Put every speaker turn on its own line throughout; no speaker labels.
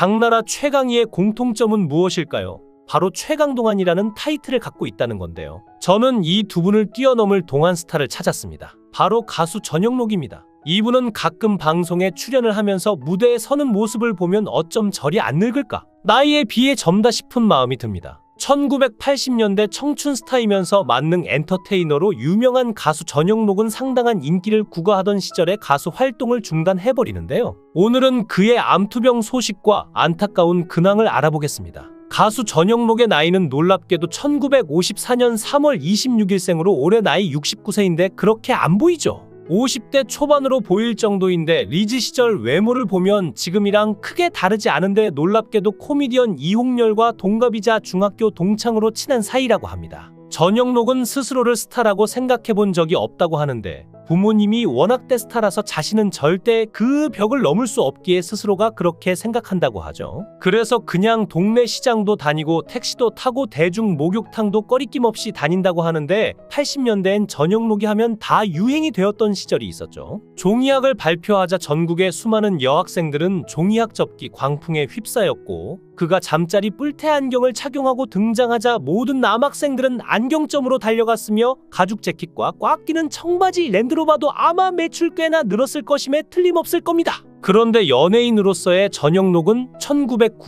장나라 최강희의 공통점은 무엇일까요? 바로 최강동안이라는 타이틀을 갖고 있다는 건데요. 저는 이 두 분을 뛰어넘을 동안 스타를 찾았습니다. 바로 가수 전영록입니다. 이분은 가끔 방송에 출연을 하면서 무대에 서는 모습을 보면 어쩜 저리 안 늙을까? 나이에 비해 젊다 싶은 마음이 듭니다. 1980년대 청춘 스타이면서 만능 엔터테이너로 유명한 가수 전영록은 상당한 인기를 구가하던 시절에 가수 활동을 중단해버리는데요. 오늘은 그의 암투병 소식과 안타까운 근황을 알아보겠습니다. 가수 전영록의 나이는 놀랍게도 1954년 3월 26일생으로 올해 나이 69세인데 그렇게 안 보이죠? 50대 초반으로 보일 정도인데 리즈 시절 외모를 보면 지금이랑 크게 다르지 않은데 놀랍게도 코미디언 이홍렬과 동갑이자 중학교 동창으로 친한 사이라고 합니다. 전영록은 스스로를 스타라고 생각해본 적이 없다고 하는데 부모님이 워낙 대스타라서 자신은 절대 그 벽을 넘을 수 없기에 스스로가 그렇게 생각한다고 하죠. 그래서 그냥 동네 시장도 다니고 택시도 타고 대중 목욕탕도 꺼리낌 없이 다닌다고 하는데 80년대엔 전영록이 하면 다 유행이 되었던 시절이 있었죠. 종이학을 발표하자 전국의 수많은 여학생들은 종이학 접기 광풍에 휩싸였고 그가 잠자리 뿔테 안경을 착용하고 등장하자 모든 남학생들은 안경점으로 달려갔으며 가죽 재킷과 꽉 끼는 청바지 랜드로 봐도 아마 매출 꽤나 늘었을 것임에 틀림없을 겁니다. 그런데 연예인으로서의 전영록은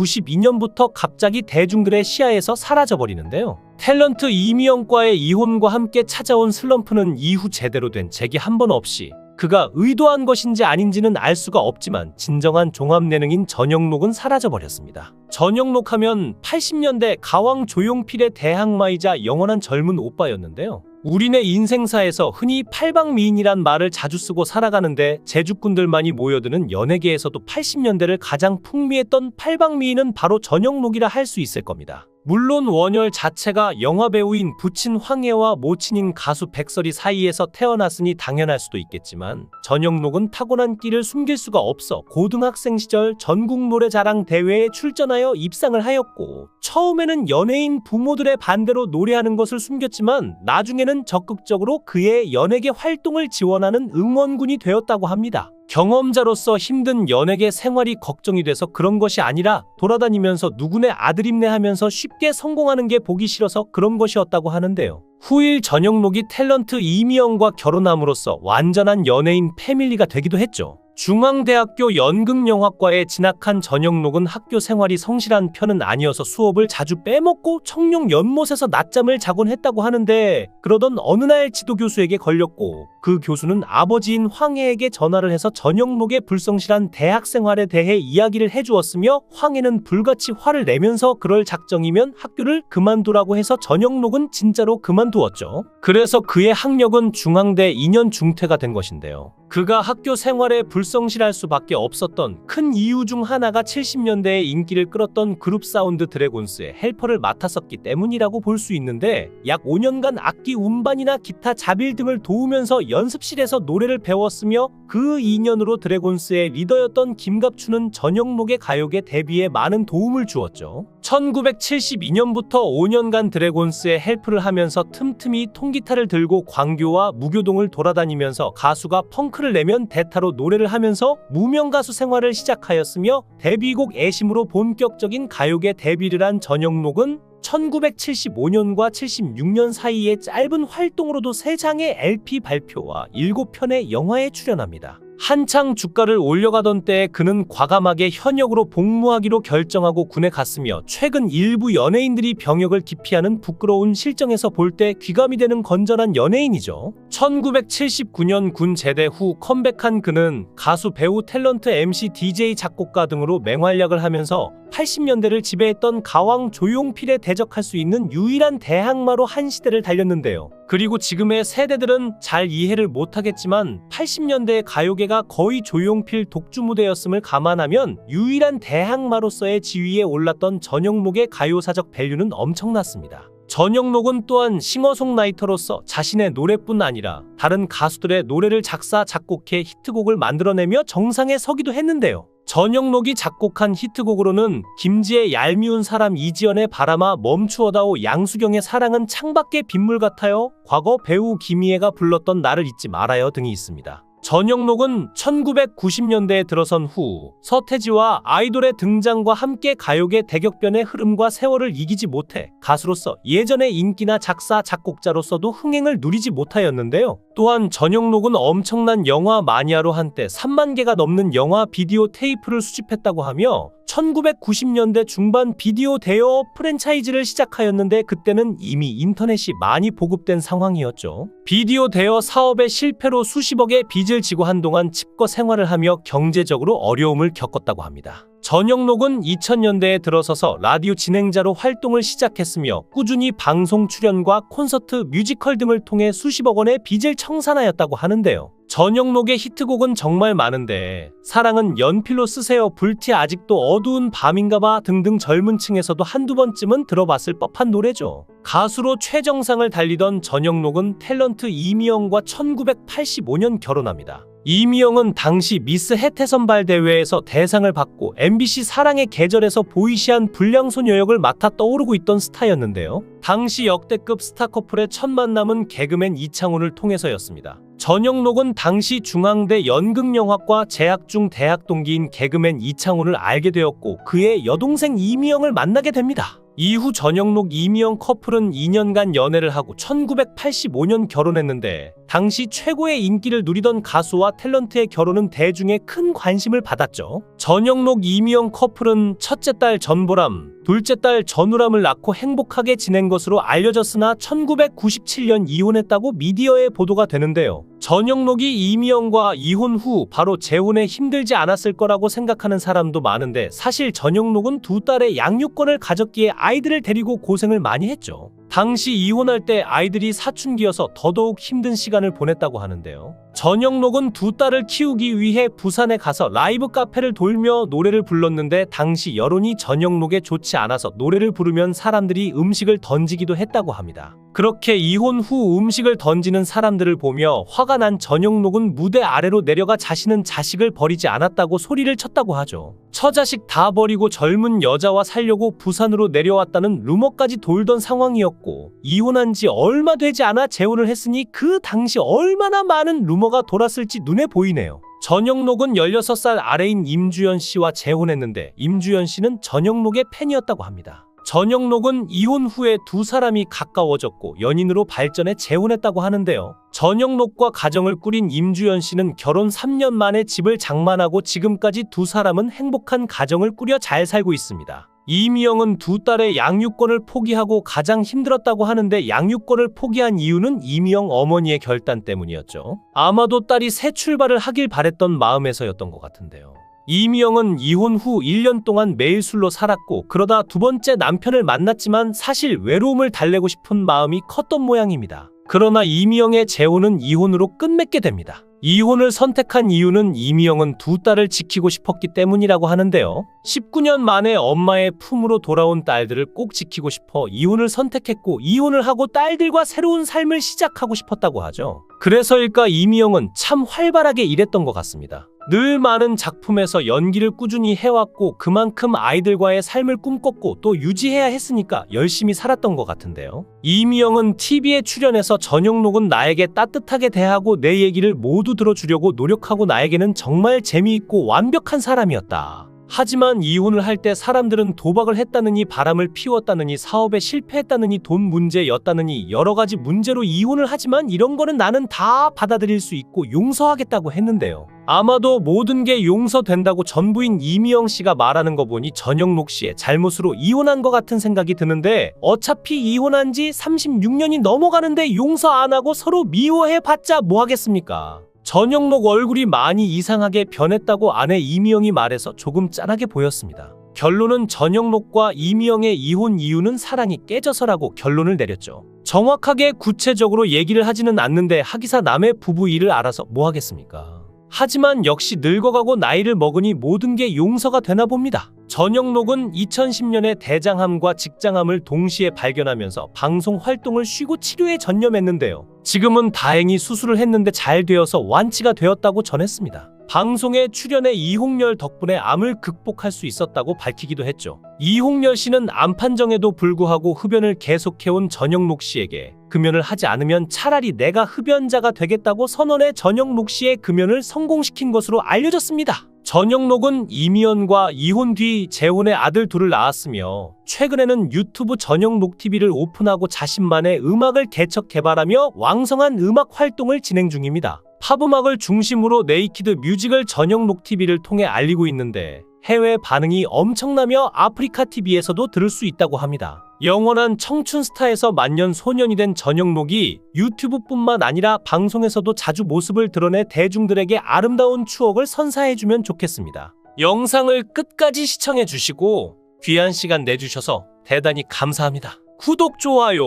1992년부터 갑자기 대중들의 시야에서 사라져버리는데요. 탤런트 이미영과의 이혼과 함께 찾아온 슬럼프는 이후 제대로 된 재기 한 번 없이 그가 의도한 것인지 아닌지는 알 수가 없지만 진정한 종합예능인 전영록은 사라져버렸습니다. 전영록 하면 80년대 가왕 조용필의 대항마이자 영원한 젊은 오빠였는데요. 우리네 인생사에서 흔히 팔방미인이란 말을 자주 쓰고 살아가는데 제주꾼들만이 모여드는 연예계에서도 80년대를 가장 풍미했던 팔방미인은 바로 전영록이라 할 수 있을 겁니다. 물론 원열 자체가 영화배우인 부친 황혜와 모친인 가수 백설이 사이에서 태어났으니 당연할 수도 있겠지만 전영록은 타고난 끼를 숨길 수가 없어 고등학생 시절 전국 노래자랑 대회에 출전하여 입상을 하였고 처음에는 연예인 부모들의 반대로 노래하는 것을 숨겼지만 나중에는 적극적으로 그의 연예계 활동을 지원하는 응원군이 되었다고 합니다. 경험자로서 힘든 연예계 생활이 걱정이 돼서 그런 것이 아니라 돌아다니면서 누구네 아들임네 하면서 쉽게 성공하는 게 보기 싫어서 그런 것이었다고 하는데요. 후일 전영록이 탤런트 이미영과 결혼함으로써 완전한 연예인 패밀리가 되기도 했죠. 중앙대학교 연극영화과에 진학한 전영록은 학교 생활이 성실한 편은 아니어서 수업을 자주 빼먹고 청룡 연못에서 낮잠을 자곤 했다고 하는데 그러던 어느 날 지도교수에게 걸렸고 그 교수는 아버지인 황혜에게 전화를 해서 전영록의 불성실한 대학 생활에 대해 이야기를 해주었으며 황혜는 불같이 화를 내면서 그럴 작정이면 학교를 그만두라고 해서 전영록은 진짜로 그만두었죠. 그래서 그의 학력은 중앙대 2년 중퇴가 된 것인데요. 그가 학교 생활에 불성실할 수밖에 없었던 큰 이유 중 하나가 70년대에 인기를 끌었던 그룹 사운드 드래곤스의 헬퍼를 맡았었기 때문이라고 볼 수 있는데 약 5년간 악기 운반이나 기타 자빌 등을 도우면서 연습실에서 노래를 배웠으며 그 2년으로 드래곤스의 리더였던 김갑춘은 전영록의 가요계 데뷔에 많은 도움을 주었죠. 1972년부터 5년간 드래곤스의 헬프를 하면서 틈틈이 통기타를 들고 광교와 무교동을 돌아다니면서 가수가 펑크를 내면 대타로 노래를 하면서 무명 가수 생활을 시작하였으며 데뷔곡 애심으로 본격적인 가요계 데뷔를 한 전영록은 1975년과 76년 사이의 짧은 활동으로도 3장의 LP 발표와 7편의 영화에 출연합니다. 한창 주가를 올려가던 때에 그는 과감하게 현역으로 복무하기로 결정하고 군에 갔으며 최근 일부 연예인들이 병역을 기피하는 부끄러운 실정에서 볼 때 귀감이 되는 건전한 연예인이죠. 1979년 군 제대 후 컴백한 그는 가수, 배우, 탤런트, MC, DJ, 작곡가 등으로 맹활약을 하면서 80년대를 지배했던 가왕 조용필에 대적할 수 있는 유일한 대항마로 한 시대를 달렸는데요. 그리고 지금의 세대들은 잘 이해를 못하겠지만 80년대의 가요계가 거의 조용필 독주 무대였음을 감안하면 유일한 대항마로서의 지위에 올랐던 전영록의 가요사적 밸류는 엄청났습니다. 전영록은 또한 싱어송라이터로서 자신의 노래뿐 아니라 다른 가수들의 노래를 작사, 작곡해 히트곡을 만들어내며 정상에 서기도 했는데요. 전영록이 작곡한 히트곡으로는 김지의 얄미운 사람, 이지연의 바람아, 멈추어다오, 양수경의 사랑은 창밖의 빗물 같아요, 과거 배우 김희애가 불렀던 나를 잊지 말아요 등이 있습니다. 전영록은 1990년대에 들어선 후 서태지와 아이돌의 등장과 함께 가요계 대격변의 흐름과 세월을 이기지 못해 가수로서 예전의 인기나 작사, 작곡자로서도 흥행을 누리지 못하였는데요. 또한 전영록은 엄청난 영화 마니아로 한때 3만 개가 넘는 영화 비디오 테이프를 수집했다고 하며 1990년대 중반 비디오 대여 프랜차이즈를 시작하였는데 그때는 이미 인터넷이 많이 보급된 상황이었죠. 비디오 대여 사업의 실패로 수십억의 빚을 지고 한동안 칩거 생활을 하며 경제적으로 어려움을 겪었다고 합니다. 전영록은 2000년대에 들어서서 라디오 진행자로 활동을 시작했으며 꾸준히 방송 출연과 콘서트, 뮤지컬 등을 통해 수십억 원의 빚을 청산하였다고 하는데요. 전영록의 히트곡은 정말 많은데 사랑은 연필로 쓰세요, 불티, 아직도 어두운 밤인가봐 등등 젊은 층에서도 한두 번쯤은 들어봤을 법한 노래죠. 가수로 최정상을 달리던 전영록은 탤런트 이미영과 1985년 결혼합니다. 이미영은 당시 미스 해태선발 대회에서 대상을 받고 MBC 사랑의 계절에서 보이시한 불량소녀 역을 맡아 떠오르고 있던 스타였는데요. 당시 역대급 스타 커플의 첫 만남은 개그맨 이창훈을 통해서였습니다. 전영록은 당시 중앙대 연극영화과 재학 중 대학 동기인 개그맨 이창훈을 알게 되었고 그의 여동생 이미영을 만나게 됩니다. 이후 전영록 이미영 커플은 2년간 연애를 하고 1985년 결혼했는데 당시 최고의 인기를 누리던 가수와 탤런트의 결혼은 대중의 큰 관심을 받았죠. 전영록 이미영 커플은 첫째 딸 전보람, 둘째 딸 전우람을 낳고 행복하게 지낸 것으로 알려졌으나 1997년 이혼했다고 미디어에 보도가 되는데요. 전영록이 이미영과 이혼 후 바로 재혼에 힘들지 않았을 거라고 생각하는 사람도 많은데 사실 전영록은 두 딸의 양육권을 가졌기에 아이들을 데리고 고생을 많이 했죠. 당시 이혼할 때 아이들이 사춘기여서 더더욱 힘든 시간을 보냈다고 하는데요. 전영록은 두 딸을 키우기 위해 부산에 가서 라이브 카페를 돌며 노래를 불렀는데 당시 여론이 전영록에 좋지 않아서 노래를 부르면 사람들이 음식을 던지기도 했다고 합니다. 그렇게 이혼 후 음식을 던지는 사람들을 보며 화가 난 전영록은 무대 아래로 내려가 자신은 자식을 버리지 않았다고 소리를 쳤다고 하죠. 처자식 다 버리고 젊은 여자와 살려고 부산으로 내려왔다는 루머까지 돌던 상황이었고 이혼한 지 얼마 되지 않아 재혼을 했으니 그 당시 얼마나 많은 루머가 돌았을지 눈에 보이네요. 전영록은 16살 아래인 임주연 씨와 재혼했는데 임주연 씨는 전영록의 팬이었다고 합니다. 전영록은 이혼 후에 두 사람이 가까워졌고 연인으로 발전해 재혼했다고 하는데요. 전영록과 가정을 꾸린 임주연 씨는 결혼 3년 만에 집을 장만하고 지금까지 두 사람은 행복한 가정을 꾸려 잘 살고 있습니다. 이미영은 두 딸의 양육권을 포기하고 가장 힘들었다고 하는데 양육권을 포기한 이유는 이미영 어머니의 결단 때문이었죠. 아마도 딸이 새 출발을 하길 바랬던 마음에서였던 것 같은데요. 이미영은 이혼 후 1년 동안 매일 술로 살았고 그러다 두 번째 남편을 만났지만 사실 외로움을 달래고 싶은 마음이 컸던 모양입니다. 그러나 이미영의 재혼은 이혼으로 끝맺게 됩니다. 이혼을 선택한 이유는 이미영은 두 딸을 지키고 싶었기 때문이라고 하는데요. 19년 만에 엄마의 품으로 돌아온 딸들을 꼭 지키고 싶어 이혼을 선택했고 이혼을 하고 딸들과 새로운 삶을 시작하고 싶었다고 하죠. 그래서일까 이미영은 참 활발하게 일했던 것 같습니다. 늘 많은 작품에서 연기를 꾸준히 해왔고 그만큼 아이들과의 삶을 꿈꿨고 또 유지해야 했으니까 열심히 살았던 것 같은데요. 이미영은 TV에 출연해서 전영록은 나에게 따뜻하게 대하고 내 얘기를 모두 들어주려고 노력하고 나에게는 정말 재미있고 완벽한 사람이었다. 하지만 이혼을 할 때 사람들은 도박을 했다느니 바람을 피웠다느니 사업에 실패했다느니 돈 문제였다느니 여러 가지 문제로 이혼을 하지만 이런 거는 나는 다 받아들일 수 있고 용서하겠다고 했는데요. 아마도 모든 게 용서된다고 전부인 이미영 씨가 말하는 거 보니 전영록 씨의 잘못으로 이혼한 것 같은 생각이 드는데 어차피 이혼한 지 36년이 넘어가는데 용서 안 하고 서로 미워해봤자 뭐 하겠습니까? 전영록 얼굴이 많이 이상하게 변했다고 아내 이미영이 말해서 조금 짠하게 보였습니다. 결론은 전영록과 이미영의 이혼 이유는 사랑이 깨져서라고 결론을 내렸죠. 정확하게 구체적으로 얘기를 하지는 않는데 하기사 남의 부부 일을 알아서 뭐 하겠습니까? 하지만 역시 늙어가고 나이를 먹으니 모든 게 용서가 되나 봅니다. 전영록은 2010년에 대장암과 직장암을 동시에 발견하면서 방송 활동을 쉬고 치료에 전념했는데요. 지금은 다행히 수술을 했는데 잘 되어서 완치가 되었다고 전했습니다. 방송에 출연해 이홍렬 덕분에 암을 극복할 수 있었다고 밝히기도 했죠. 이홍렬 씨는 암 판정에도 불구하고 흡연을 계속해온 전영록 씨에게 금연을 하지 않으면 차라리 내가 흡연자가 되겠다고 선언해 전영록 씨의 금연을 성공시킨 것으로 알려졌습니다. 전영록은 이미연과 이혼 뒤 재혼의 아들 둘을 낳았으며 최근에는 유튜브 전영록 TV를 오픈하고 자신만의 음악을 개척 개발하며 왕성한 음악 활동을 진행 중입니다. 팝음악을 중심으로 네이키드 뮤직을 전영록 TV를 통해 알리고 있는데 해외 반응이 엄청나며 아프리카 TV에서도 들을 수 있다고 합니다. 영원한 청춘 스타에서 만년 소년이 된 전영록이 유튜브뿐만 아니라 방송에서도 자주 모습을 드러내 대중들에게 아름다운 추억을 선사해주면 좋겠습니다. 영상을 끝까지 시청해주시고 귀한 시간 내주셔서 대단히 감사합니다. 구독, 좋아요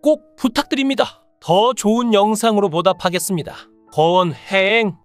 꼭 부탁드립니다. 더 좋은 영상으로 보답하겠습니다. 거원행